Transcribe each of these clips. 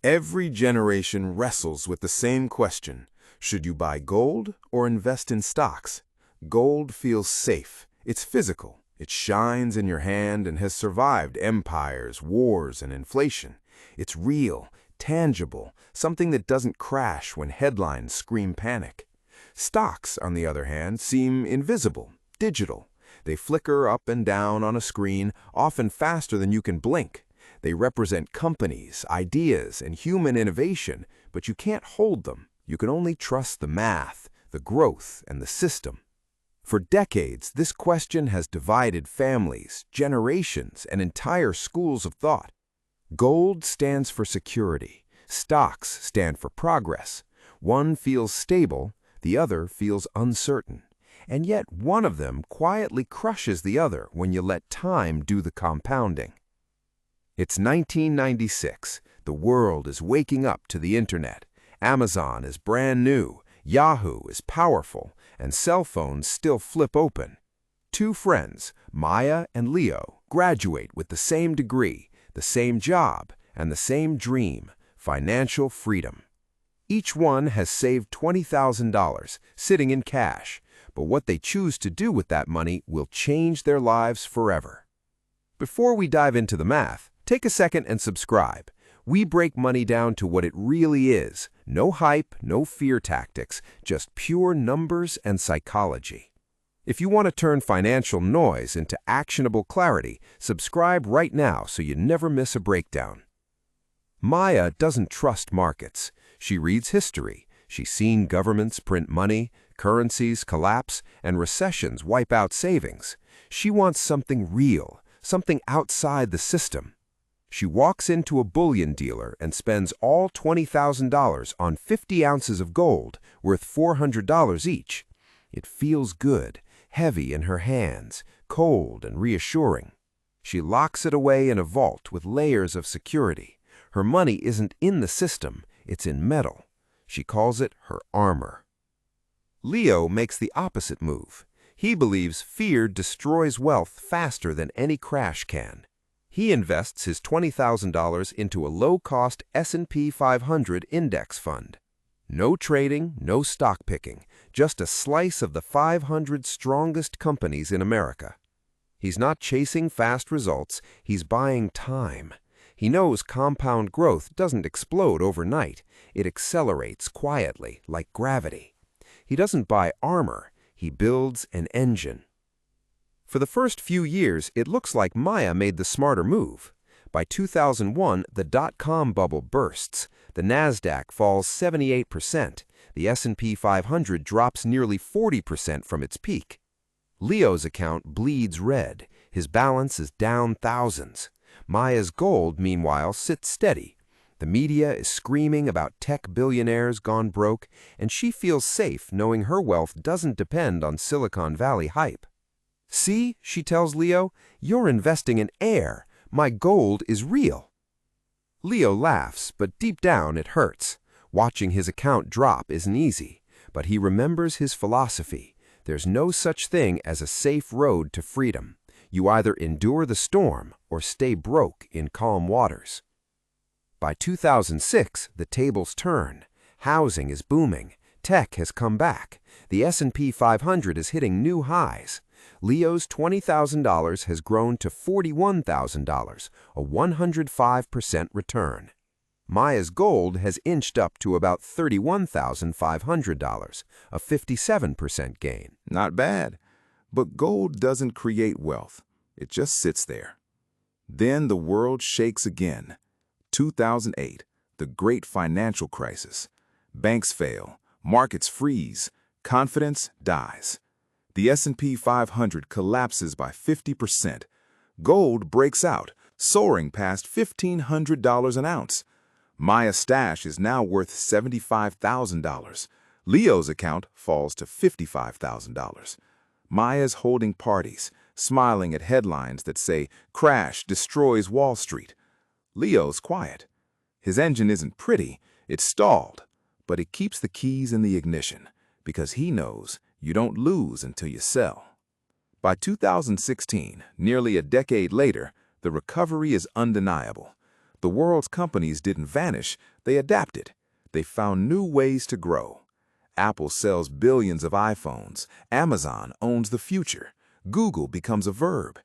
Every generation wrestles with the same question. Should you buy gold or invest in stocks? Gold feels safe. It's physical. It shines in your hand and has survived empires, wars, and inflation. It's real, tangible, something that doesn't crash when headlines scream panic. Stocks, on the other hand, seem invisible, digital. They flicker up and down on a screen, often faster than you can blink. They represent companies, ideas, and human innovation, but you can't hold them. You can only trust the math, the growth, and the system. For decades, this question has divided families, generations, and entire schools of thought. Gold stands for security. Stocks stand for progress. One feels stable, the other feels uncertain. And yet one of them quietly crushes the other when you let time do the compounding. It's 1996. The world is waking up to the internet. Amazon is brand new, Yahoo is powerful, and cell phones still flip open. Two friends, Maya and Leo, graduate with the same degree, the same job, and the same dream, financial freedom. Each one has saved $20,000, sitting in cash, but what they choose to do with that money will change their lives forever. Before we dive into the math, take a second and subscribe. We break money down to what it really is. No hype, no fear tactics, just pure numbers and psychology. If you want to turn financial noise into actionable clarity, subscribe right now so you never miss a breakdown. Maya doesn't trust markets. She reads history. She's seen governments print money, currencies collapse, and recessions wipe out savings. She wants something real, something outside the system. She walks into a bullion dealer and spends all $20,000 on 50 ounces of gold, worth $400 each. It feels good, heavy in her hands, cold and reassuring. She locks it away in a vault with layers of security. Her money isn't in the system, it's in metal. She calls it her armor. Leo makes the opposite move. He believes fear destroys wealth faster than any crash can. He invests his $20,000 into a low-cost S&P 500 index fund. No trading, no stock picking, just a slice of the 500 strongest companies in America. He's not chasing fast results, he's buying time. He knows compound growth doesn't explode overnight. It accelerates quietly, like gravity. He doesn't buy armor, he builds an engine. For the first few years, it looks like Maya made the smarter move. By 2001, the dot-com bubble bursts. The Nasdaq falls 78%. The S&P 500 drops nearly 40% from its peak. Leo's account bleeds red. His balance is down thousands. Maya's gold, meanwhile, sits steady. The media is screaming about tech billionaires gone broke, and she feels safe knowing her wealth doesn't depend on Silicon Valley hype. "See," she tells Leo, "you're investing in air. My gold is real." Leo laughs, but deep down it hurts. Watching his account drop isn't easy, but he remembers his philosophy. There's no such thing as a safe road to freedom. You either endure the storm or stay broke in calm waters. By 2006, the tables turn. Housing is booming. Tech has come back. The S&P 500 is hitting new highs. Leo's $20,000 has grown to $41,000, a 105% return. Maya's gold has inched up to about $31,500, a 57% gain. Not bad, but gold doesn't create wealth. It just sits there. Then the world shakes again. 2008, the great financial crisis. Banks fail, markets freeze, confidence dies. The S&P 500 collapses by 50%. Gold breaks out, soaring past $1,500 an ounce. Maya's stash is now worth $75,000. Leo's account falls to $55,000. Maya's holding parties, smiling at headlines that say, "Crash destroys Wall Street." Leo's quiet. His engine isn't pretty, it's stalled, but it keeps the keys in the ignition because he knows you don't lose until you sell. By 2016, nearly a decade later, the recovery is undeniable. The world's companies didn't vanish, they adapted. They found new ways to grow. Apple sells billions of iPhones. Amazon owns the future. Google becomes a verb.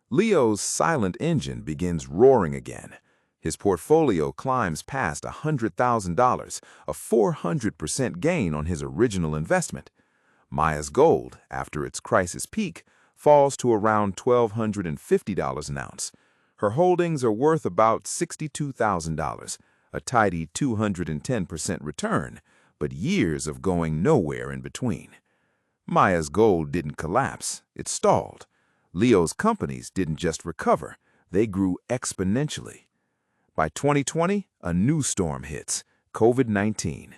Leo's silent engine begins roaring again. His portfolio climbs past $100,000, a 400% gain on his original investment. Maya's gold, after its crisis peak, falls to around $1,250 an ounce. Her holdings are worth about $62,000, a tidy 210% return, but years of going nowhere in between. Maya's gold didn't collapse, it stalled. Leo's companies didn't just recover, they grew exponentially. By 2020, a new storm hits, COVID-19.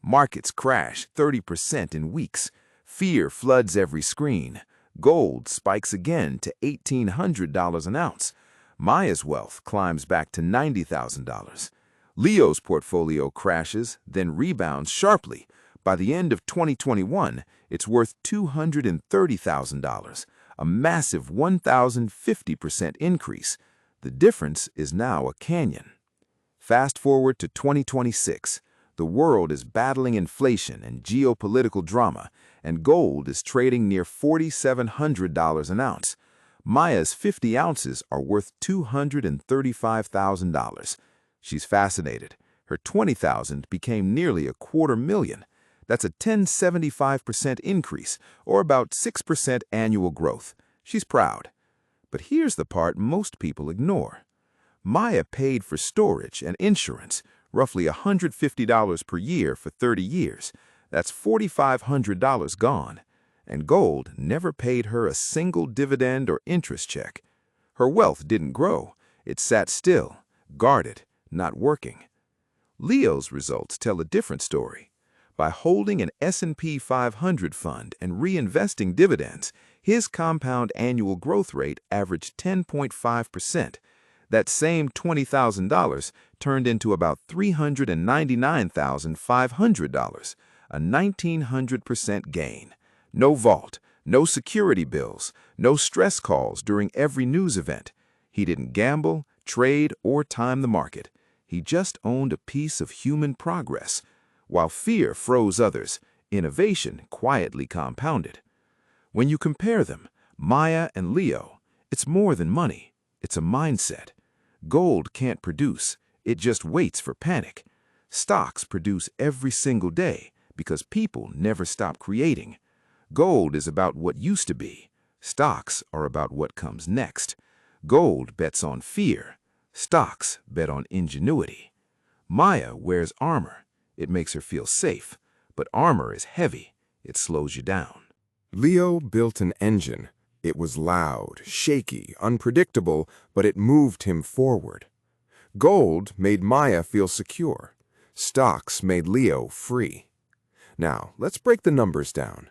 Markets crash 30% in weeks. Fear floods every screen. Gold spikes again to $1,800 an ounce. Maya's wealth climbs back to $90,000. Leo's portfolio crashes, then rebounds sharply. By the end of 2021, it's worth $230,000, a massive 1,050% increase. The difference is now a canyon. Fast forward to 2026. The world is battling inflation and geopolitical drama, and gold is trading near $4,700 an ounce. Maya's 50 ounces are worth $235,000. She's fascinated. Her 20,000 became nearly $250,000. That's a 1075% increase, or about 6% annual growth. She's proud. But here's the part most people ignore. Maya paid for storage and insurance, roughly $150 per year for 30 years. That's $4,500 gone. And gold never paid her a single dividend or interest check. Her wealth didn't grow. It sat still, guarded, not working. Leo's results tell a different story. By holding an S&P 500 fund and reinvesting dividends, his compound annual growth rate averaged 10.5%. That same $20,000 turned into about $399,500, a 1,900% gain. No vault, no security bills, no stress calls during every news event. He didn't gamble, trade, or time the market. He just owned a piece of human progress. While fear froze others, innovation quietly compounded. When you compare them, Maya and Leo, it's more than money. It's a mindset. Gold can't produce. It just waits for panic. Stocks produce every single day because people never stop creating. Gold is about what used to be. Stocks are about what comes next. Gold bets on fear. Stocks bet on ingenuity. Maya wears armor. It makes her feel safe, but armor is heavy. It slows you down. Leo built an engine. It was loud, shaky, unpredictable, but it moved him forward. Gold made Maya feel secure. Stocks made Leo free. Now, let's break the numbers down.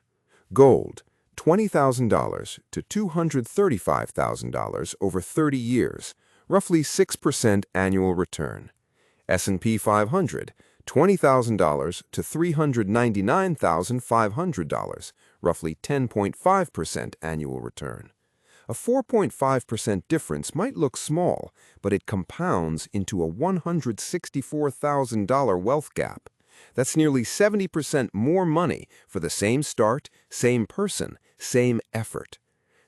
Gold, $20,000 to $235,000 over 30 years, roughly 6% annual return. S&P 500, $20,000 to $399,500, roughly 10.5% annual return. A 4.5% difference might look small, but it compounds into a $164,000 wealth gap. That's nearly 70% more money for the same start, same person, same effort.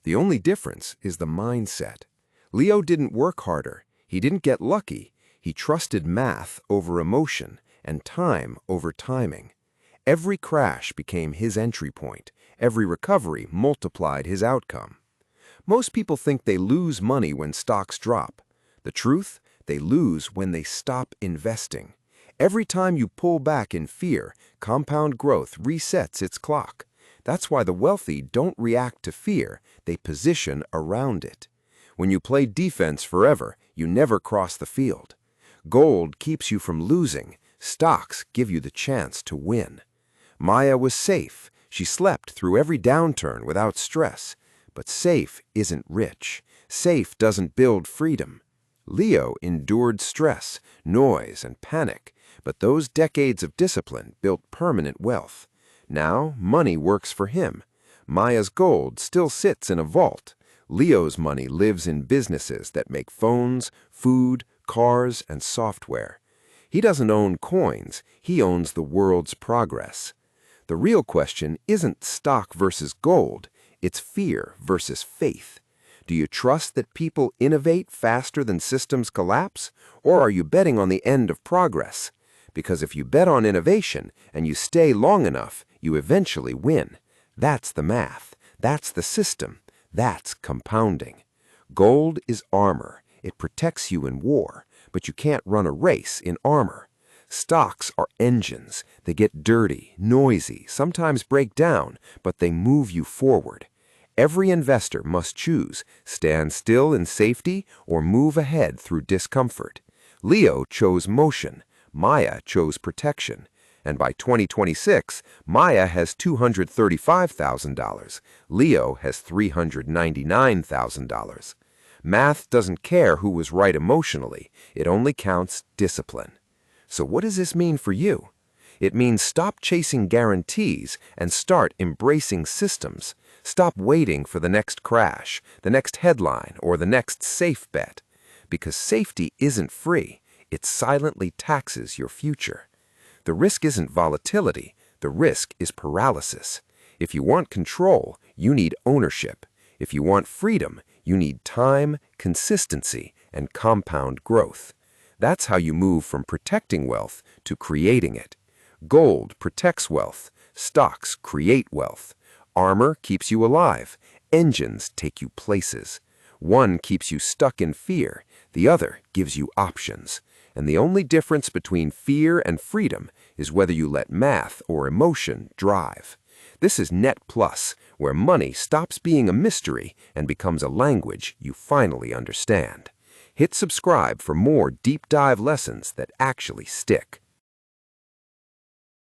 The only difference is the mindset. Leo didn't work harder. He didn't get lucky. He trusted math over emotion and time over timing. Every crash became his entry point. Every recovery multiplied his outcome. Most people think they lose money when stocks drop. The truth, they lose when they stop investing. Every time you pull back in fear, compound growth resets its clock. That's why the wealthy don't react to fear, they position around it. When you play defense forever, you never cross the field. Gold keeps you from losing. Stocks give you the chance to win. Maya was safe. She slept through every downturn without stress. But safe isn't rich. Safe doesn't build freedom. Leo endured stress, noise, and panic, but those decades of discipline built permanent wealth. Now, money works for him. Maya's gold still sits in a vault. Leo's money lives in businesses that make phones, food, cars, and software. He doesn't own coins, he owns the world's progress. The real question isn't stock versus gold, it's fear versus faith. Do you trust that people innovate faster than systems collapse, or are you betting on the end of progress? Because if you bet on innovation and you stay long enough, you eventually win. That's the math. That's the system. That's compounding. Gold is armor. It protects you in war, but you can't run a race in armor. Stocks are engines. They get dirty, noisy, sometimes break down, but they move you forward. Every investor must choose, stand still in safety or move ahead through discomfort. Leo chose motion. Maya chose protection. And by 2026, Maya has $235,000. Leo has $399,000. Math doesn't care who was right emotionally. It only counts discipline. So what does this mean for you? It means stop chasing guarantees and start embracing systems. Stop waiting for the next crash, the next headline, or the next safe bet. Because safety isn't free. It silently taxes your future. The risk isn't volatility. The risk is paralysis. If you want control, you need ownership. If you want freedom, you need time, consistency, and compound growth. That's how you move from protecting wealth to creating it. Gold protects wealth. Stocks create wealth. Armor keeps you alive. Engines take you places. One keeps you stuck in fear. The other gives you options. And the only difference between fear and freedom is whether you let math or emotion drive. This is Net Plus, where money stops being a mystery and becomes a language you finally understand. Hit subscribe for more deep dive lessons that actually stick.